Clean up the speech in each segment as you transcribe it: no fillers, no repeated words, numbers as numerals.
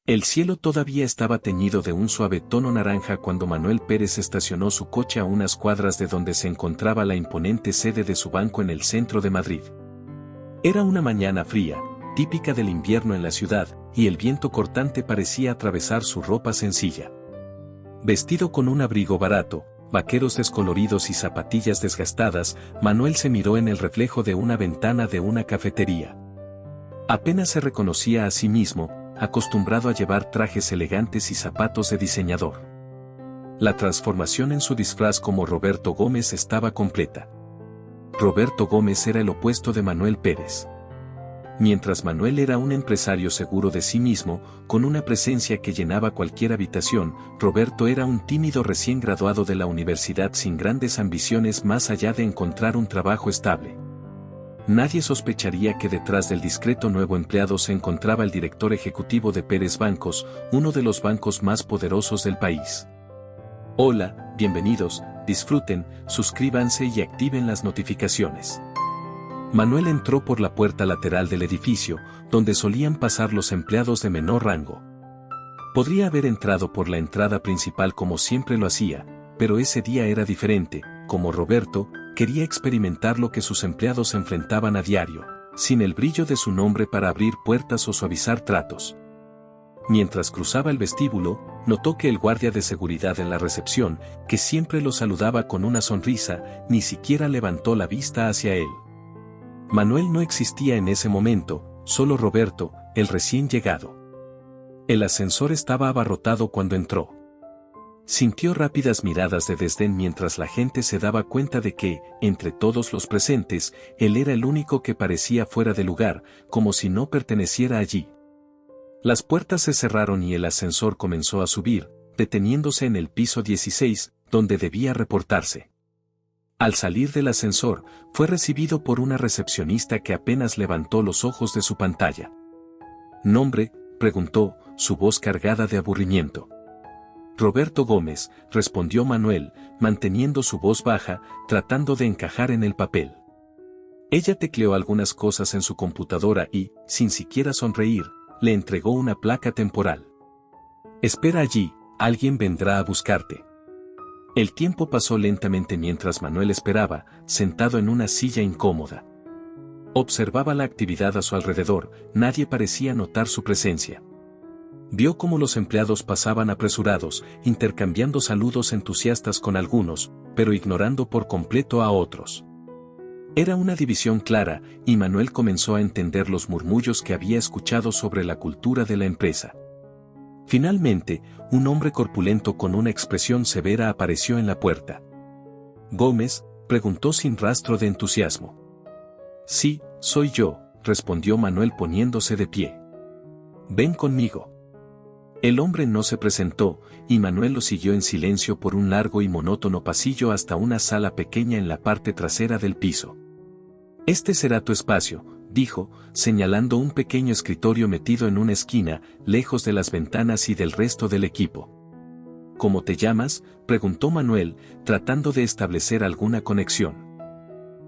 El cielo todavía estaba teñido de un suave tono naranja cuando Manuel Pérez estacionó su coche a unas cuadras de donde se encontraba la imponente sede de su banco en el centro de Madrid. Era una mañana fría, típica del invierno en la ciudad, y el viento cortante parecía atravesar su ropa sencilla. Vestido con un abrigo barato, vaqueros descoloridos y zapatillas desgastadas, Manuel se miró en el reflejo de una ventana de una cafetería. Apenas se reconocía a sí mismo, acostumbrado a llevar trajes elegantes y zapatos de diseñador. La transformación en su disfraz como Roberto Gómez estaba completa. Roberto Gómez era el opuesto de Manuel Pérez. Mientras Manuel era un empresario seguro de sí mismo, con una presencia que llenaba cualquier habitación, Roberto era un tímido recién graduado de la universidad sin grandes ambiciones más allá de encontrar un trabajo estable. Nadie sospecharía que detrás del discreto nuevo empleado se encontraba el director ejecutivo de Pérez Bancos, uno de los bancos más poderosos del país. Hola, bienvenidos, disfruten, suscríbanse y activen las notificaciones. Manuel entró por la puerta lateral del edificio, donde solían pasar los empleados de menor rango. Podría haber entrado por la entrada principal como siempre lo hacía, pero ese día era diferente, como Roberto, quería experimentar lo que sus empleados enfrentaban a diario, sin el brillo de su nombre para abrir puertas o suavizar tratos. Mientras cruzaba el vestíbulo, notó que el guardia de seguridad en la recepción, que siempre lo saludaba con una sonrisa, ni siquiera levantó la vista hacia él. Manuel no existía en ese momento, solo Roberto, el recién llegado. El ascensor estaba abarrotado cuando entró. Sintió rápidas miradas de desdén mientras la gente se daba cuenta de que, entre todos los presentes, él era el único que parecía fuera de lugar, como si no perteneciera allí. Las puertas se cerraron y el ascensor comenzó a subir, deteniéndose en el piso 16, donde debía reportarse. Al salir del ascensor, fue recibido por una recepcionista que apenas levantó los ojos de su pantalla. ¿Nombre?, preguntó, su voz cargada de aburrimiento. Roberto Gómez, respondió Manuel, manteniendo su voz baja, tratando de encajar en el papel. Ella tecleó algunas cosas en su computadora y, sin siquiera sonreír, le entregó una placa temporal. Espera allí, alguien vendrá a buscarte. El tiempo pasó lentamente mientras Manuel esperaba, sentado en una silla incómoda. Observaba la actividad a su alrededor, nadie parecía notar su presencia. Vio cómo los empleados pasaban apresurados, intercambiando saludos entusiastas con algunos, pero ignorando por completo a otros. Era una división clara, y Manuel comenzó a entender los murmullos que había escuchado sobre la cultura de la empresa. Finalmente, un hombre corpulento con una expresión severa apareció en la puerta. «¿Gómez?», preguntó sin rastro de entusiasmo. «Sí, soy yo», respondió Manuel poniéndose de pie. «Ven conmigo». El hombre no se presentó, y Manuel lo siguió en silencio por un largo y monótono pasillo hasta una sala pequeña en la parte trasera del piso. «Este será tu espacio», dijo, señalando un pequeño escritorio metido en una esquina, lejos de las ventanas y del resto del equipo. «¿Cómo te llamas?», preguntó Manuel, tratando de establecer alguna conexión.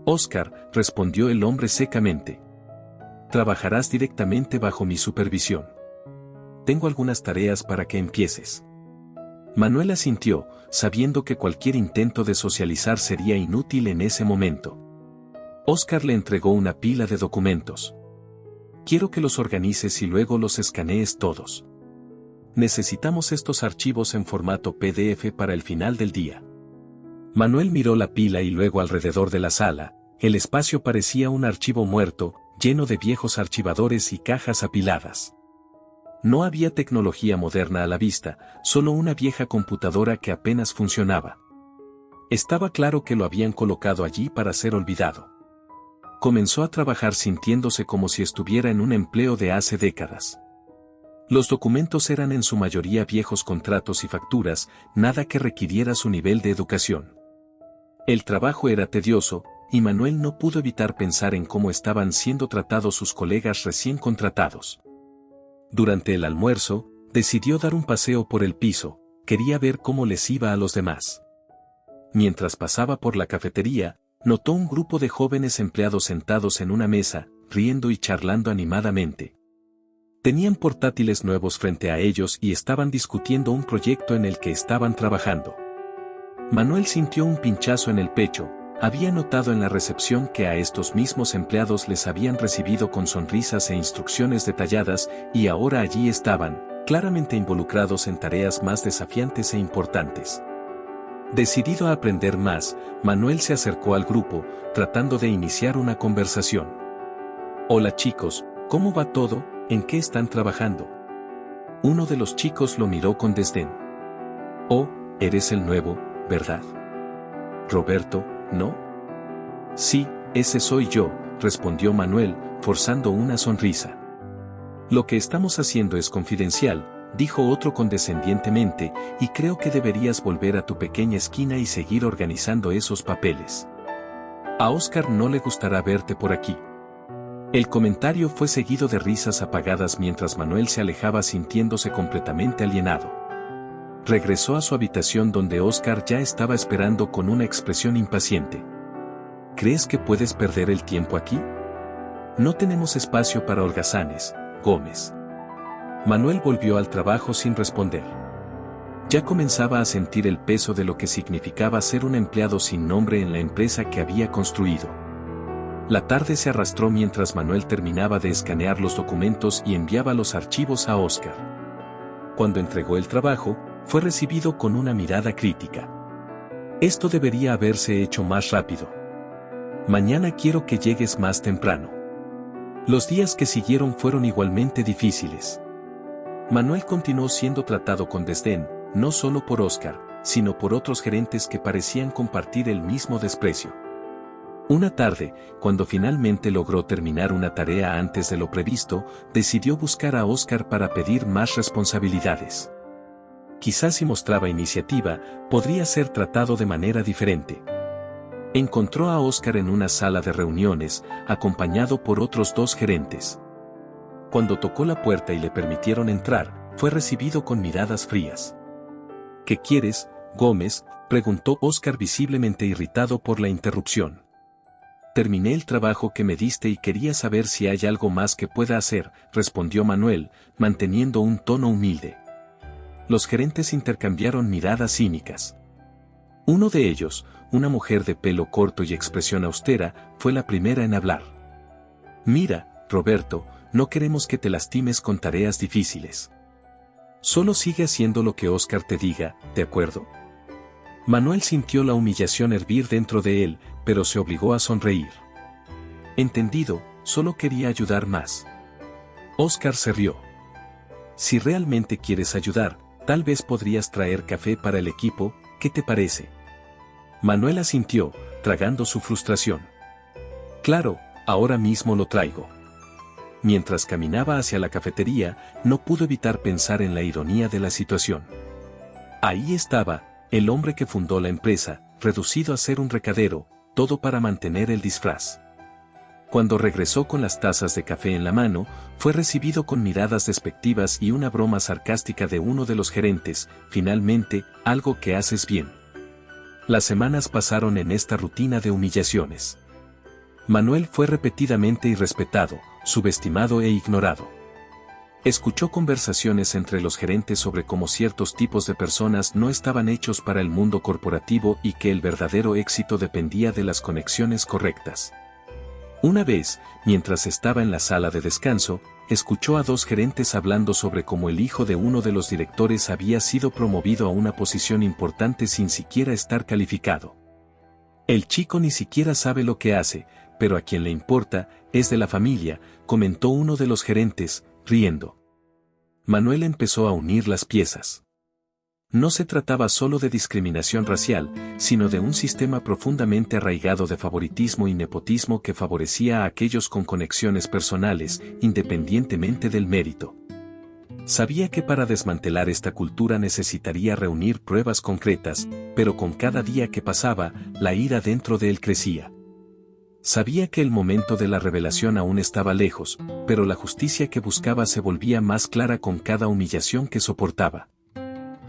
«Óscar», respondió el hombre secamente. «Trabajarás directamente bajo mi supervisión. Tengo algunas tareas para que empieces». Manuel asintió, sabiendo que cualquier intento de socializar sería inútil en ese momento. Óscar le entregó una pila de documentos. «Quiero que los organices y luego los escanees todos. Necesitamos estos archivos en formato PDF para el final del día». Manuel miró la pila y luego alrededor de la sala. El espacio parecía un archivo muerto, lleno de viejos archivadores y cajas apiladas. No había tecnología moderna a la vista, solo una vieja computadora que apenas funcionaba. Estaba claro que lo habían colocado allí para ser olvidado. Comenzó a trabajar sintiéndose como si estuviera en un empleo de hace décadas. Los documentos eran en su mayoría viejos contratos y facturas, nada que requiriera su nivel de educación. El trabajo era tedioso, y Manuel no pudo evitar pensar en cómo estaban siendo tratados sus colegas recién contratados. Durante el almuerzo, decidió dar un paseo por el piso, quería ver cómo les iba a los demás. Mientras pasaba por la cafetería, notó un grupo de jóvenes empleados sentados en una mesa, riendo y charlando animadamente. Tenían portátiles nuevos frente a ellos y estaban discutiendo un proyecto en el que estaban trabajando. Manuel sintió un pinchazo en el pecho. Había notado en la recepción que a estos mismos empleados les habían recibido con sonrisas e instrucciones detalladas, y ahora allí estaban, claramente involucrados en tareas más desafiantes e importantes. Decidido a aprender más, Manuel se acercó al grupo, tratando de iniciar una conversación. «Hola chicos, ¿cómo va todo? ¿En qué están trabajando?». Uno de los chicos lo miró con desdén. «Oh, eres el nuevo, ¿verdad? Roberto, ¿no?». «Sí, ese soy yo», respondió Manuel, forzando una sonrisa. «Lo que estamos haciendo es confidencial», dijo otro condescendientemente, «y creo que deberías volver a tu pequeña esquina y seguir organizando esos papeles. A Oscar no le gustará verte por aquí». El comentario fue seguido de risas apagadas mientras Manuel se alejaba sintiéndose completamente alienado. Regresó a su habitación donde Oscar ya estaba esperando con una expresión impaciente. «¿Crees que puedes perder el tiempo aquí? No tenemos espacio para holgazanes, Gómez». Manuel volvió al trabajo sin responder. Ya comenzaba a sentir el peso de lo que significaba ser un empleado sin nombre en la empresa que había construido. La tarde se arrastró mientras Manuel terminaba de escanear los documentos y enviaba los archivos a Oscar. Cuando entregó el trabajo, fue recibido con una mirada crítica. «Esto debería haberse hecho más rápido. Mañana quiero que llegues más temprano». Los días que siguieron fueron igualmente difíciles. Manuel continuó siendo tratado con desdén, no solo por Oscar, sino por otros gerentes que parecían compartir el mismo desprecio. Una tarde, cuando finalmente logró terminar una tarea antes de lo previsto, decidió buscar a Oscar para pedir más responsabilidades. Quizás si mostraba iniciativa, podría ser tratado de manera diferente. Encontró a Oscar en una sala de reuniones, acompañado por otros 2 gerentes. Cuando tocó la puerta y le permitieron entrar, fue recibido con miradas frías. «¿Qué quieres, Gómez?», preguntó Oscar visiblemente irritado por la interrupción. «Terminé el trabajo que me diste y quería saber si hay algo más que pueda hacer», respondió Manuel, manteniendo un tono humilde. Los gerentes intercambiaron miradas cínicas. Uno de ellos, una mujer de pelo corto y expresión austera, fue la primera en hablar. «Mira, Roberto, no queremos que te lastimes con tareas difíciles. Solo sigue haciendo lo que Oscar te diga, ¿de acuerdo?». Manuel sintió la humillación hervir dentro de él, pero se obligó a sonreír. «Entendido, solo quería ayudar más». Oscar se rió. «Si realmente quieres ayudar, tal vez podrías traer café para el equipo, ¿qué te parece?». Manuel asintió, tragando su frustración. «Claro, ahora mismo lo traigo». Mientras caminaba hacia la cafetería, no pudo evitar pensar en la ironía de la situación. Ahí estaba, el hombre que fundó la empresa, reducido a ser un recadero, todo para mantener el disfraz. Cuando regresó con las tazas de café en la mano, fue recibido con miradas despectivas y una broma sarcástica de uno de los gerentes. «Finalmente, algo que haces bien». Las semanas pasaron en esta rutina de humillaciones. Manuel fue repetidamente irrespetado, subestimado e ignorado. Escuchó conversaciones entre los gerentes sobre cómo ciertos tipos de personas no estaban hechos para el mundo corporativo y que el verdadero éxito dependía de las conexiones correctas. Una vez, mientras estaba en la sala de descanso, escuchó a 2 gerentes hablando sobre cómo el hijo de uno de los directores había sido promovido a una posición importante sin siquiera estar calificado. «El chico ni siquiera sabe lo que hace, pero a quien le importa, es de la familia», comentó uno de los gerentes, riendo. Manuel empezó a unir las piezas. No se trataba solo de discriminación racial, sino de un sistema profundamente arraigado de favoritismo y nepotismo que favorecía a aquellos con conexiones personales, independientemente del mérito. Sabía que para desmantelar esta cultura necesitaría reunir pruebas concretas, pero con cada día que pasaba, la ira dentro de él crecía. Sabía que el momento de la revelación aún estaba lejos, pero la justicia que buscaba se volvía más clara con cada humillación que soportaba.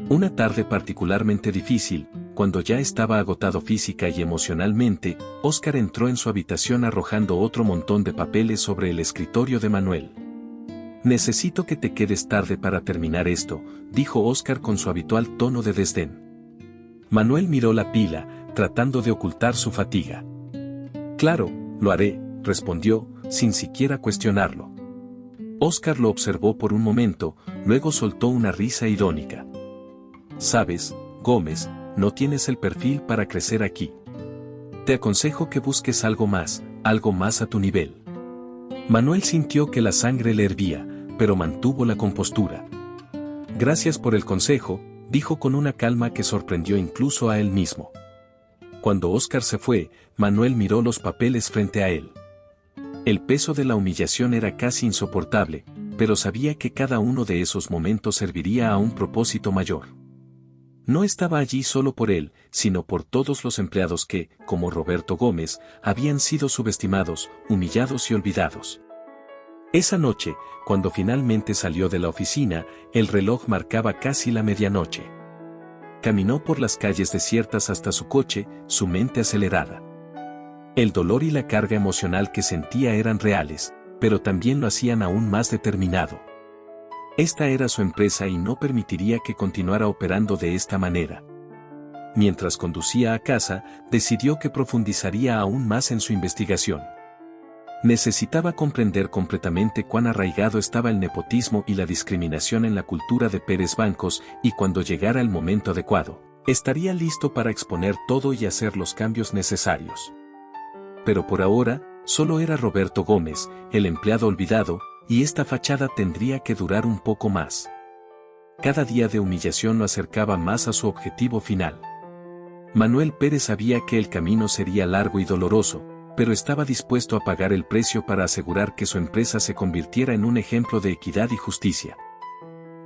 Una tarde particularmente difícil, cuando ya estaba agotado física y emocionalmente, Oscar entró en su habitación arrojando otro montón de papeles sobre el escritorio de Manuel. Necesito que te quedes tarde para terminar esto, dijo Óscar con su habitual tono de desdén. Manuel miró la pila, tratando de ocultar su fatiga. Claro, lo haré, respondió, sin siquiera cuestionarlo. Óscar lo observó por un momento, luego soltó una risa irónica. Sabes, Gómez, no tienes el perfil para crecer aquí. Te aconsejo que busques algo más a tu nivel. Manuel sintió que la sangre le hervía, pero mantuvo la compostura. Gracias por el consejo, dijo con una calma que sorprendió incluso a él mismo. Cuando Óscar se fue, Manuel miró los papeles frente a él. El peso de la humillación era casi insoportable, pero sabía que cada uno de esos momentos serviría a un propósito mayor. No estaba allí solo por él, sino por todos los empleados que, como Roberto Gómez, habían sido subestimados, humillados y olvidados. Esa noche, cuando finalmente salió de la oficina, el reloj marcaba casi la medianoche. Caminó por las calles desiertas hasta su coche, su mente acelerada. El dolor y la carga emocional que sentía eran reales, pero también lo hacían aún más determinado. Esta era su empresa y no permitiría que continuara operando de esta manera. Mientras conducía a casa, decidió que profundizaría aún más en su investigación. Necesitaba comprender completamente cuán arraigado estaba el nepotismo y la discriminación en la cultura de Pérez Bancos, y cuando llegara el momento adecuado, estaría listo para exponer todo y hacer los cambios necesarios. Pero por ahora, solo era Roberto Gómez, el empleado olvidado, y esta fachada tendría que durar un poco más. Cada día de humillación lo acercaba más a su objetivo final. Manuel Pérez sabía que el camino sería largo y doloroso, pero estaba dispuesto a pagar el precio para asegurar que su empresa se convirtiera en un ejemplo de equidad y justicia.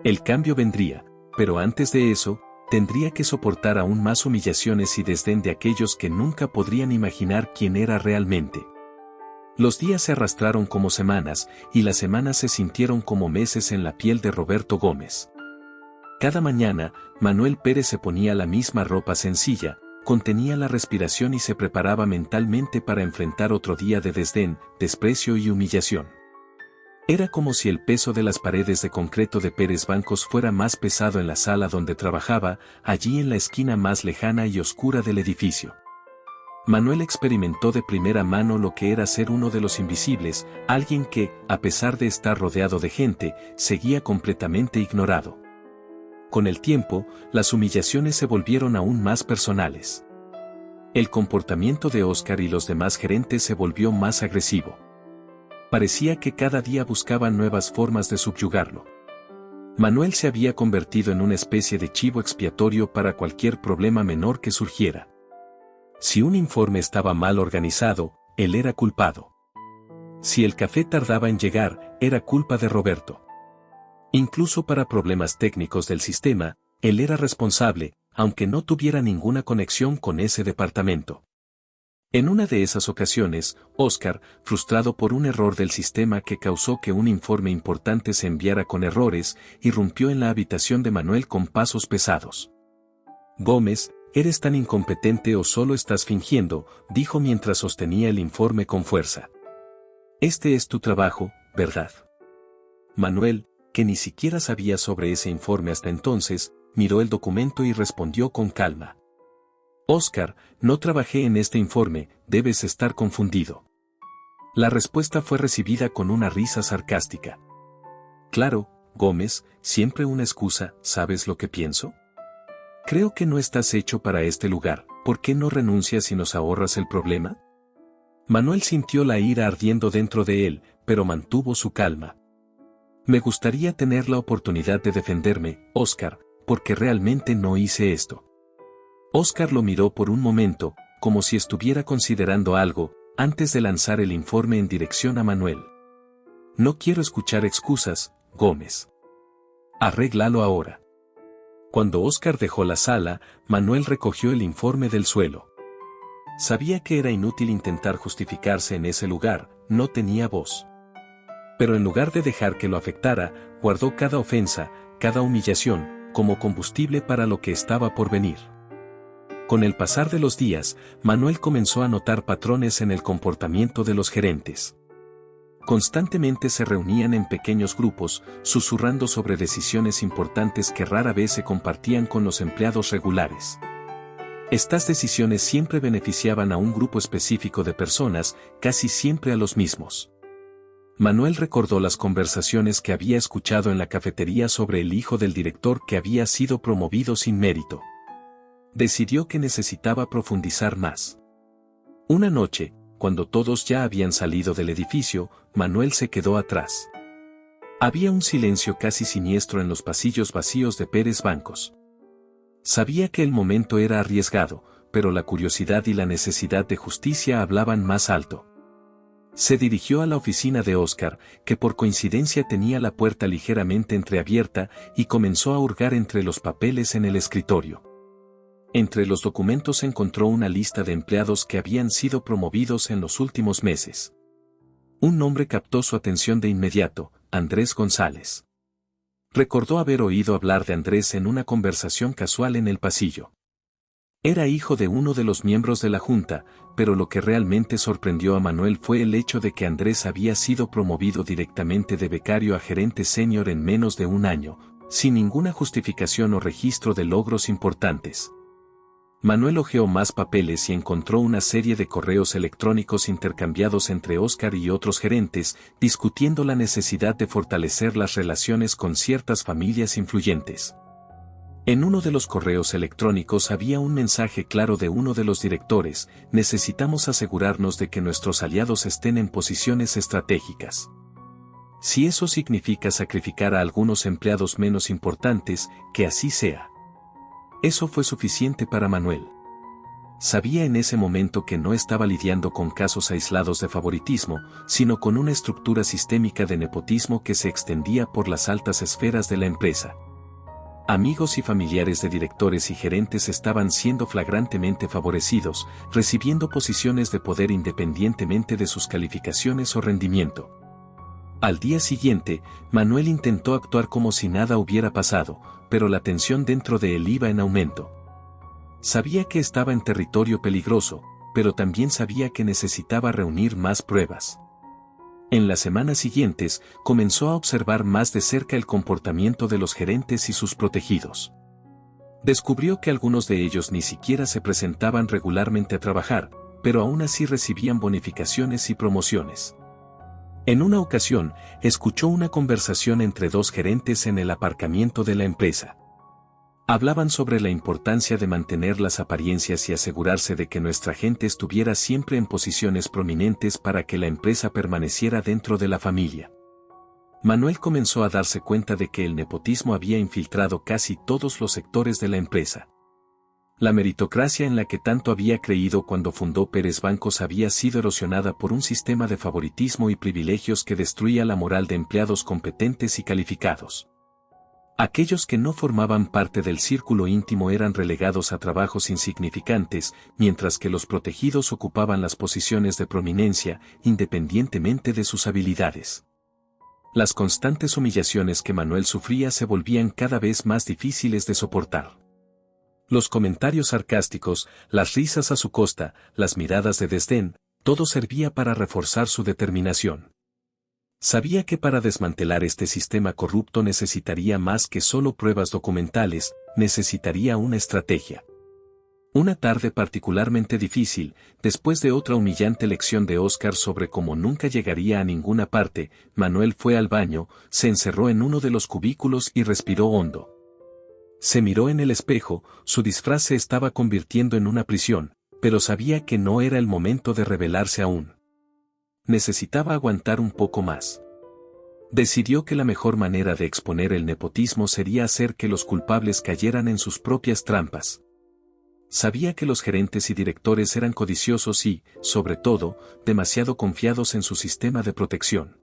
El cambio vendría, pero antes de eso, tendría que soportar aún más humillaciones y desdén de aquellos que nunca podrían imaginar quién era realmente. Los días se arrastraron como semanas, y las semanas se sintieron como meses en la piel de Roberto Gómez. Cada mañana, Manuel Pérez se ponía la misma ropa sencilla, contenía la respiración y se preparaba mentalmente para enfrentar otro día de desdén, desprecio y humillación. Era como si el peso de las paredes de concreto de Pérez Bancos fuera más pesado en la sala donde trabajaba, allí en la esquina más lejana y oscura del edificio. Manuel experimentó de primera mano lo que era ser uno de los invisibles, alguien que, a pesar de estar rodeado de gente, seguía completamente ignorado. Con el tiempo, las humillaciones se volvieron aún más personales. El comportamiento de Óscar y los demás gerentes se volvió más agresivo. Parecía que cada día buscaban nuevas formas de subyugarlo. Manuel se había convertido en una especie de chivo expiatorio para cualquier problema menor que surgiera. Si un informe estaba mal organizado, él era culpado. Si el café tardaba en llegar, era culpa de Roberto. Incluso para problemas técnicos del sistema, él era responsable, aunque no tuviera ninguna conexión con ese departamento. En una de esas ocasiones, Óscar, frustrado por un error del sistema que causó que un informe importante se enviara con errores, irrumpió en la habitación de Manuel con pasos pesados. «Gómez, ¿eres tan incompetente o solo estás fingiendo?», dijo mientras sostenía el informe con fuerza. «Este es tu trabajo, ¿verdad?». Manuel, que ni siquiera sabía sobre ese informe hasta entonces, miró el documento y respondió con calma. «Óscar, no trabajé en este informe, debes estar confundido». La respuesta fue recibida con una risa sarcástica. «Claro, Gómez, siempre una excusa, ¿sabes lo que pienso? Creo que no estás hecho para este lugar, ¿por qué no renuncias y nos ahorras el problema?». Manuel sintió la ira ardiendo dentro de él, pero mantuvo su calma. «Me gustaría tener la oportunidad de defenderme, Óscar, porque realmente no hice esto». Óscar lo miró por un momento, como si estuviera considerando algo, antes de lanzar el informe en dirección a Manuel. «No quiero escuchar excusas, Gómez. Arréglalo ahora». Cuando Óscar dejó la sala, Manuel recogió el informe del suelo. Sabía que era inútil intentar justificarse en ese lugar, no tenía voz. Pero en lugar de dejar que lo afectara, guardó cada ofensa, cada humillación, como combustible para lo que estaba por venir. Con el pasar de los días, Manuel comenzó a notar patrones en el comportamiento de los gerentes. Constantemente se reunían en pequeños grupos, susurrando sobre decisiones importantes que rara vez se compartían con los empleados regulares. Estas decisiones siempre beneficiaban a un grupo específico de personas, casi siempre a los mismos. Manuel recordó las conversaciones que había escuchado en la cafetería sobre el hijo del director que había sido promovido sin mérito. Decidió que necesitaba profundizar más. Una noche, cuando todos ya habían salido del edificio, Manuel se quedó atrás. Había un silencio casi siniestro en los pasillos vacíos de Pérez Bancos. Sabía que el momento era arriesgado, pero la curiosidad y la necesidad de justicia hablaban más alto. Se dirigió a la oficina de Óscar, que por coincidencia tenía la puerta ligeramente entreabierta, y comenzó a hurgar entre los papeles en el escritorio. Entre los documentos encontró una lista de empleados que habían sido promovidos en los últimos meses. Un nombre captó su atención de inmediato: Andrés González. Recordó haber oído hablar de Andrés en una conversación casual en el pasillo. Era hijo de uno de los miembros de la junta, pero lo que realmente sorprendió a Manuel fue el hecho de que Andrés había sido promovido directamente de becario a gerente senior en menos de un año, sin ninguna justificación o registro de logros importantes. Manuel hojeó más papeles y encontró una serie de correos electrónicos intercambiados entre Óscar y otros gerentes, discutiendo la necesidad de fortalecer las relaciones con ciertas familias influyentes. En uno de los correos electrónicos había un mensaje claro de uno de los directores: necesitamos asegurarnos de que nuestros aliados estén en posiciones estratégicas. Si eso significa sacrificar a algunos empleados menos importantes, que así sea. Eso fue suficiente para Manuel. Sabía en ese momento que no estaba lidiando con casos aislados de favoritismo, sino con una estructura sistémica de nepotismo que se extendía por las altas esferas de la empresa. Amigos y familiares de directores y gerentes estaban siendo flagrantemente favorecidos, recibiendo posiciones de poder independientemente de sus calificaciones o rendimiento. Al día siguiente, Manuel intentó actuar como si nada hubiera pasado, pero la tensión dentro de él iba en aumento. Sabía que estaba en territorio peligroso, pero también sabía que necesitaba reunir más pruebas. En las semanas siguientes, comenzó a observar más de cerca el comportamiento de los gerentes y sus protegidos. Descubrió que algunos de ellos ni siquiera se presentaban regularmente a trabajar, pero aún así recibían bonificaciones y promociones. En una ocasión, escuchó una conversación entre dos gerentes en el aparcamiento de la empresa. Hablaban sobre la importancia de mantener las apariencias y asegurarse de que nuestra gente estuviera siempre en posiciones prominentes para que la empresa permaneciera dentro de la familia. Manuel comenzó a darse cuenta de que el nepotismo había infiltrado casi todos los sectores de la empresa. La meritocracia en la que tanto había creído cuando fundó Pérez Bancos había sido erosionada por un sistema de favoritismo y privilegios que destruía la moral de empleados competentes y calificados. Aquellos que no formaban parte del círculo íntimo eran relegados a trabajos insignificantes, mientras que los protegidos ocupaban las posiciones de prominencia, independientemente de sus habilidades. Las constantes humillaciones que Manuel sufría se volvían cada vez más difíciles de soportar. Los comentarios sarcásticos, las risas a su costa, las miradas de desdén, todo servía para reforzar su determinación. Sabía que para desmantelar este sistema corrupto necesitaría más que solo pruebas documentales, necesitaría una estrategia. Una tarde particularmente difícil, después de otra humillante lección de Óscar sobre cómo nunca llegaría a ninguna parte, Manuel fue al baño, se encerró en uno de los cubículos y respiró hondo. Se miró en el espejo, su disfraz se estaba convirtiendo en una prisión, pero sabía que no era el momento de rebelarse aún. Necesitaba aguantar un poco más. Decidió que la mejor manera de exponer el nepotismo sería hacer que los culpables cayeran en sus propias trampas. Sabía que los gerentes y directores eran codiciosos y, sobre todo, demasiado confiados en su sistema de protección.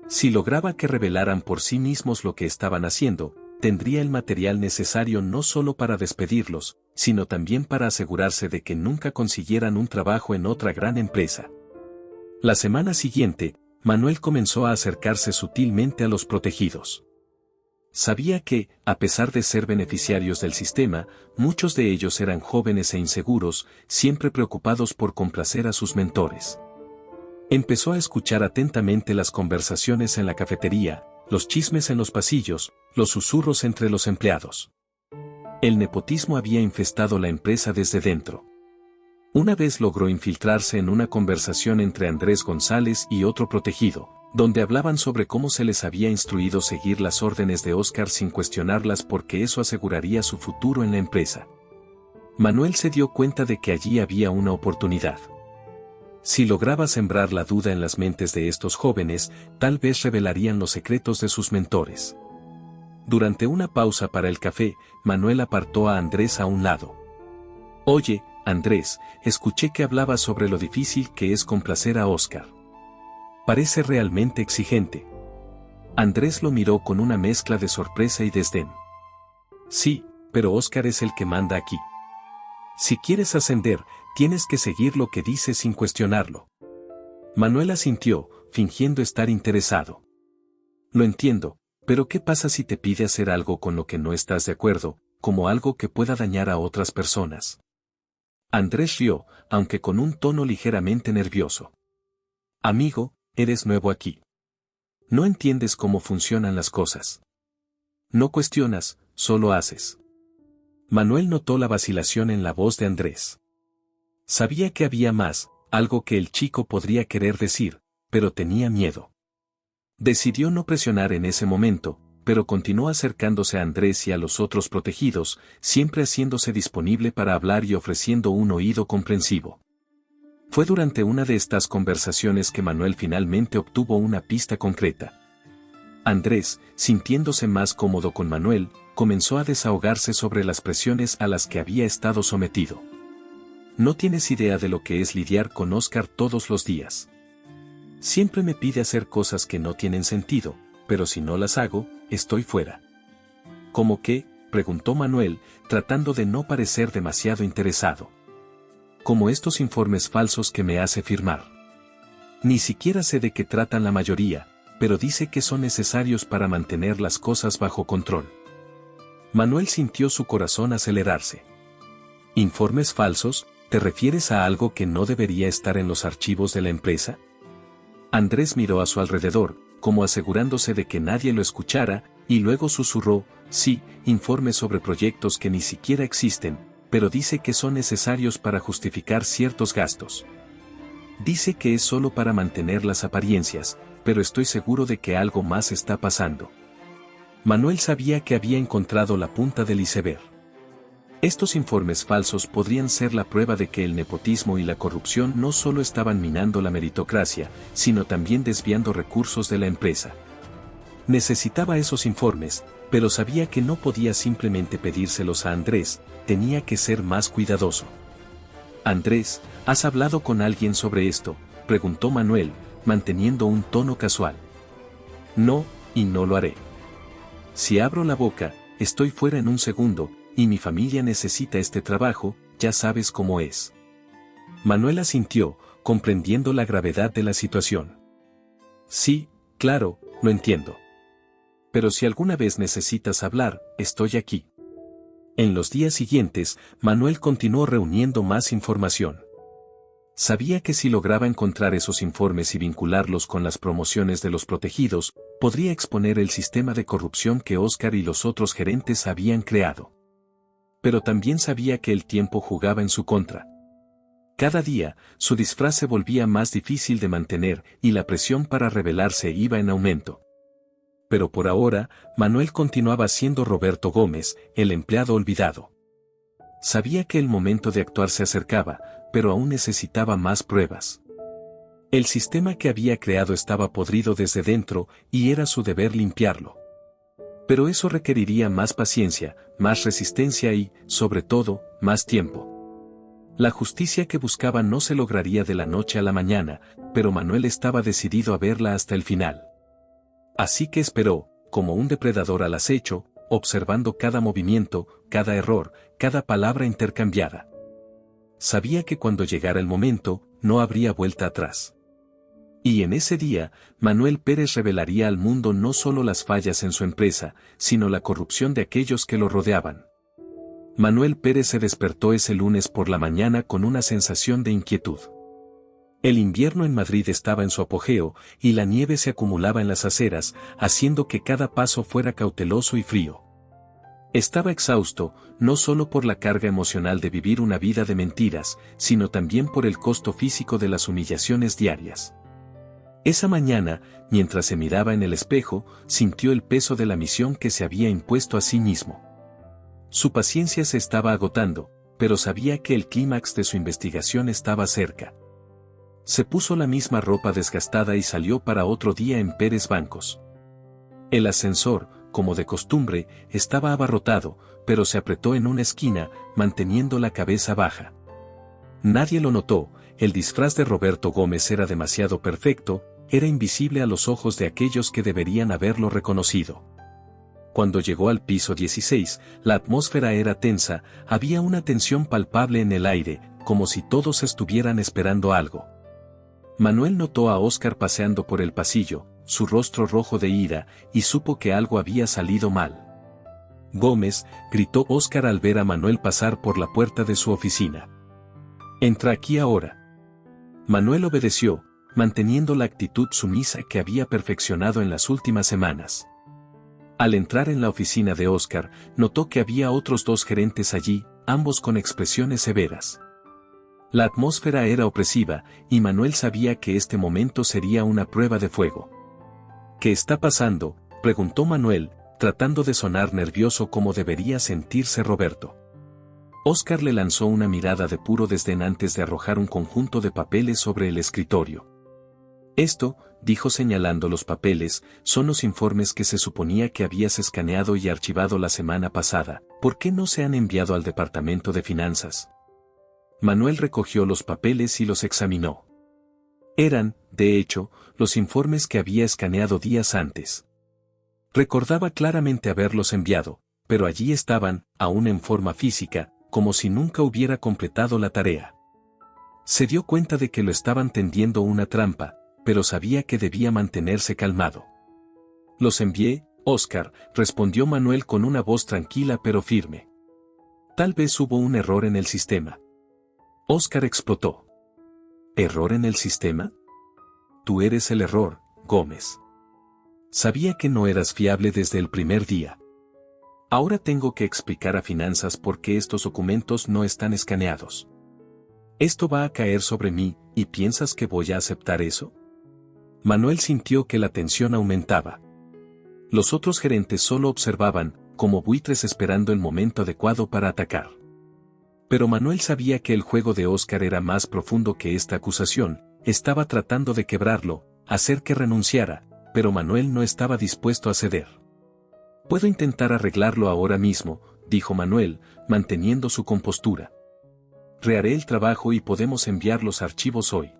Si lograba que revelaran por sí mismos lo que estaban haciendo, tendría el material necesario no solo para despedirlos, sino también para asegurarse de que nunca consiguieran un trabajo en otra gran empresa. La semana siguiente, Manuel comenzó a acercarse sutilmente a los protegidos. Sabía que, a pesar de ser beneficiarios del sistema, muchos de ellos eran jóvenes e inseguros, siempre preocupados por complacer a sus mentores. Empezó a escuchar atentamente las conversaciones en la cafetería, los chismes en los pasillos, los susurros entre los empleados. El nepotismo había infestado la empresa desde dentro. Una vez logró infiltrarse en una conversación entre Andrés González y otro protegido, donde hablaban sobre cómo se les había instruido seguir las órdenes de Óscar sin cuestionarlas porque eso aseguraría su futuro en la empresa. Manuel se dio cuenta de que allí había una oportunidad. Si lograba sembrar la duda en las mentes de estos jóvenes, tal vez revelarían los secretos de sus mentores. Durante una pausa para el café, Manuel apartó a Andrés a un lado. «Oye, Andrés, escuché que hablabas sobre lo difícil que es complacer a Óscar. Parece realmente exigente». Andrés lo miró con una mezcla de sorpresa y desdén. «Sí, pero Óscar es el que manda aquí. Si quieres ascender, tienes que seguir lo que dice sin cuestionarlo». Manuel asintió, fingiendo estar interesado. «Lo entiendo, pero ¿qué pasa si te pide hacer algo con lo que no estás de acuerdo, como algo que pueda dañar a otras personas?» Andrés rió, aunque con un tono ligeramente nervioso. «Amigo, eres nuevo aquí. No entiendes cómo funcionan las cosas. No cuestionas, solo haces». Manuel notó la vacilación en la voz de Andrés. Sabía que había más, algo que el chico podría querer decir, pero tenía miedo. Decidió no presionar en ese momento, pero continuó acercándose a Andrés y a los otros protegidos, siempre haciéndose disponible para hablar y ofreciendo un oído comprensivo. Fue durante una de estas conversaciones que Manuel finalmente obtuvo una pista concreta. Andrés, sintiéndose más cómodo con Manuel, comenzó a desahogarse sobre las presiones a las que había estado sometido. «No tienes idea de lo que es lidiar con Óscar todos los días. Siempre me pide hacer cosas que no tienen sentido, pero si no las hago, estoy fuera». «¿Cómo qué?», preguntó Manuel, tratando de no parecer demasiado interesado. «Como estos informes falsos que me hace firmar. Ni siquiera sé de qué tratan la mayoría, pero dice que son necesarios para mantener las cosas bajo control». Manuel sintió su corazón acelerarse. «¿Informes falsos? ¿Te refieres a algo que no debería estar en los archivos de la empresa?». Andrés miró a su alrededor, como asegurándose de que nadie lo escuchara, y luego susurró: «Sí, informes sobre proyectos que ni siquiera existen, pero dice que son necesarios para justificar ciertos gastos. Dice que es solo para mantener las apariencias, pero estoy seguro de que algo más está pasando». Manuel sabía que había encontrado la punta del iceberg. Estos informes falsos podrían ser la prueba de que el nepotismo y la corrupción no solo estaban minando la meritocracia, sino también desviando recursos de la empresa. Necesitaba esos informes, pero sabía que no podía simplemente pedírselos a Andrés, tenía que ser más cuidadoso. «Andrés, ¿has hablado con alguien sobre esto?», preguntó Manuel, manteniendo un tono casual. «No, y no lo haré. Si abro la boca, estoy fuera en un segundo, y mi familia necesita este trabajo, ya sabes cómo es». Manuel asintió, comprendiendo la gravedad de la situación. «Sí, claro, lo entiendo. Pero si alguna vez necesitas hablar, estoy aquí». En los días siguientes, Manuel continuó reuniendo más información. Sabía que si lograba encontrar esos informes y vincularlos con las promociones de los protegidos, podría exponer el sistema de corrupción que Óscar y los otros gerentes habían creado. Pero también sabía que el tiempo jugaba en su contra. Cada día, su disfraz se volvía más difícil de mantener y la presión para rebelarse iba en aumento. Pero por ahora, Manuel continuaba siendo Roberto Gómez, el empleado olvidado. Sabía que el momento de actuar se acercaba, pero aún necesitaba más pruebas. El sistema que había creado estaba podrido desde dentro y era su deber limpiarlo. Pero eso requeriría más paciencia, más resistencia y, sobre todo, más tiempo. La justicia que buscaba no se lograría de la noche a la mañana, pero Manuel estaba decidido a verla hasta el final. Así que esperó, como un depredador al acecho, observando cada movimiento, cada error, cada palabra intercambiada. Sabía que cuando llegara el momento, no habría vuelta atrás. Y en ese día, Manuel Pérez revelaría al mundo no solo las fallas en su empresa, sino la corrupción de aquellos que lo rodeaban. Manuel Pérez se despertó ese lunes por la mañana con una sensación de inquietud. El invierno en Madrid estaba en su apogeo, y la nieve se acumulaba en las aceras, haciendo que cada paso fuera cauteloso y frío. Estaba exhausto, no solo por la carga emocional de vivir una vida de mentiras, sino también por el costo físico de las humillaciones diarias. Esa mañana, mientras se miraba en el espejo, sintió el peso de la misión que se había impuesto a sí mismo. Su paciencia se estaba agotando, pero sabía que el clímax de su investigación estaba cerca. Se puso la misma ropa desgastada y salió para otro día en Pérez Bancos. El ascensor, como de costumbre, estaba abarrotado, pero se apretó en una esquina, manteniendo la cabeza baja. Nadie lo notó, el disfraz de Roberto Gómez era demasiado perfecto, era invisible a los ojos de aquellos que deberían haberlo reconocido. Cuando llegó al piso 16, la atmósfera era tensa, había una tensión palpable en el aire, como si todos estuvieran esperando algo. Manuel notó a Óscar paseando por el pasillo, su rostro rojo de ira, y supo que algo había salido mal. «Gómez», gritó Óscar al ver a Manuel pasar por la puerta de su oficina. «Entra aquí ahora». Manuel obedeció, manteniendo la actitud sumisa que había perfeccionado en las últimas semanas. Al entrar en la oficina de Óscar, notó que había otros dos gerentes allí, ambos con expresiones severas. La atmósfera era opresiva, y Manuel sabía que este momento sería una prueba de fuego. «¿Qué está pasando?», preguntó Manuel, tratando de sonar nervioso como debería sentirse Roberto. Óscar le lanzó una mirada de puro desdén antes de arrojar un conjunto de papeles sobre el escritorio. «Esto», dijo señalando los papeles, «son los informes que se suponía que habías escaneado y archivado la semana pasada. ¿Por qué no se han enviado al Departamento de Finanzas?». Manuel recogió los papeles y los examinó. Eran, de hecho, los informes que había escaneado días antes. Recordaba claramente haberlos enviado, pero allí estaban, aún en forma física, como si nunca hubiera completado la tarea. Se dio cuenta de que lo estaban tendiendo una trampa, pero sabía que debía mantenerse calmado. «Los envié, Óscar», respondió Manuel con una voz tranquila pero firme. «Tal vez hubo un error en el sistema». Óscar explotó. «¿Error en el sistema? Tú eres el error, Gómez. Sabía que no eras fiable desde el primer día. Ahora tengo que explicar a Finanzas por qué estos documentos no están escaneados. Esto va a caer sobre mí, ¿y piensas que voy a aceptar eso?». Manuel sintió que la tensión aumentaba. Los otros gerentes solo observaban, como buitres esperando el momento adecuado para atacar. Pero Manuel sabía que el juego de Óscar era más profundo que esta acusación, estaba tratando de quebrarlo, hacer que renunciara, pero Manuel no estaba dispuesto a ceder. «Puedo intentar arreglarlo ahora mismo», dijo Manuel, manteniendo su compostura. «Reharé el trabajo y podemos enviar los archivos hoy».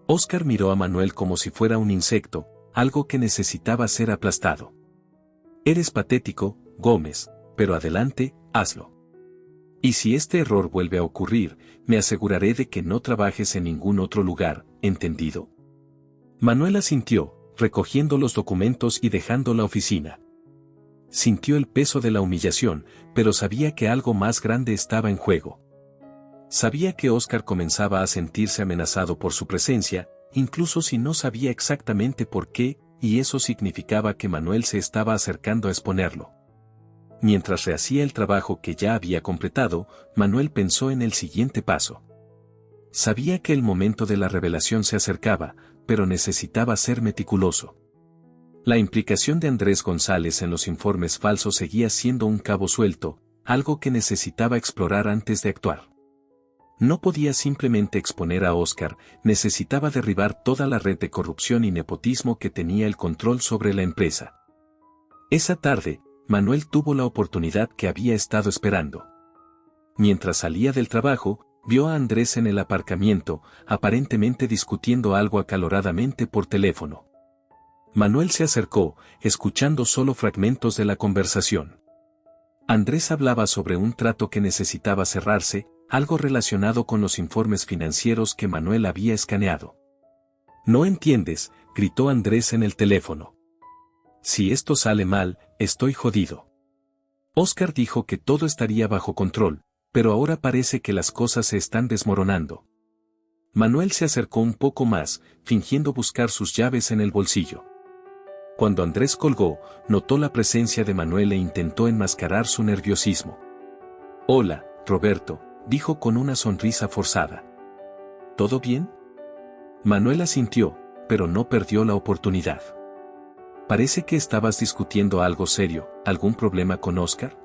Óscar miró a Manuel como si fuera un insecto, algo que necesitaba ser aplastado. «Eres patético, Gómez, pero adelante, hazlo. Y si este error vuelve a ocurrir, me aseguraré de que no trabajes en ningún otro lugar, ¿entendido?». Manuel asintió, recogiendo los documentos y dejando la oficina. Sintió el peso de la humillación, pero sabía que algo más grande estaba en juego. Sabía que Óscar comenzaba a sentirse amenazado por su presencia, incluso si no sabía exactamente por qué, y eso significaba que Manuel se estaba acercando a exponerlo. Mientras rehacía el trabajo que ya había completado, Manuel pensó en el siguiente paso. Sabía que el momento de la revelación se acercaba, pero necesitaba ser meticuloso. La implicación de Andrés González en los informes falsos seguía siendo un cabo suelto, algo que necesitaba explorar antes de actuar. No podía simplemente exponer a Óscar, necesitaba derribar toda la red de corrupción y nepotismo que tenía el control sobre la empresa. Esa tarde, Manuel tuvo la oportunidad que había estado esperando. Mientras salía del trabajo, vio a Andrés en el aparcamiento, aparentemente discutiendo algo acaloradamente por teléfono. Manuel se acercó, escuchando solo fragmentos de la conversación. Andrés hablaba sobre un trato que necesitaba cerrarse, algo relacionado con los informes financieros que Manuel había escaneado. «No entiendes», gritó Andrés en el teléfono. «Si esto sale mal, estoy jodido». Óscar dijo que todo estaría bajo control, pero ahora parece que las cosas se están desmoronando. Manuel se acercó un poco más, fingiendo buscar sus llaves en el bolsillo. Cuando Andrés colgó, notó la presencia de Manuel e intentó enmascarar su nerviosismo. «Hola, Roberto», dijo con una sonrisa forzada. «¿Todo bien?». Manuel asintió, pero no perdió la oportunidad. «Parece que estabas discutiendo algo serio, ¿algún problema con Óscar?».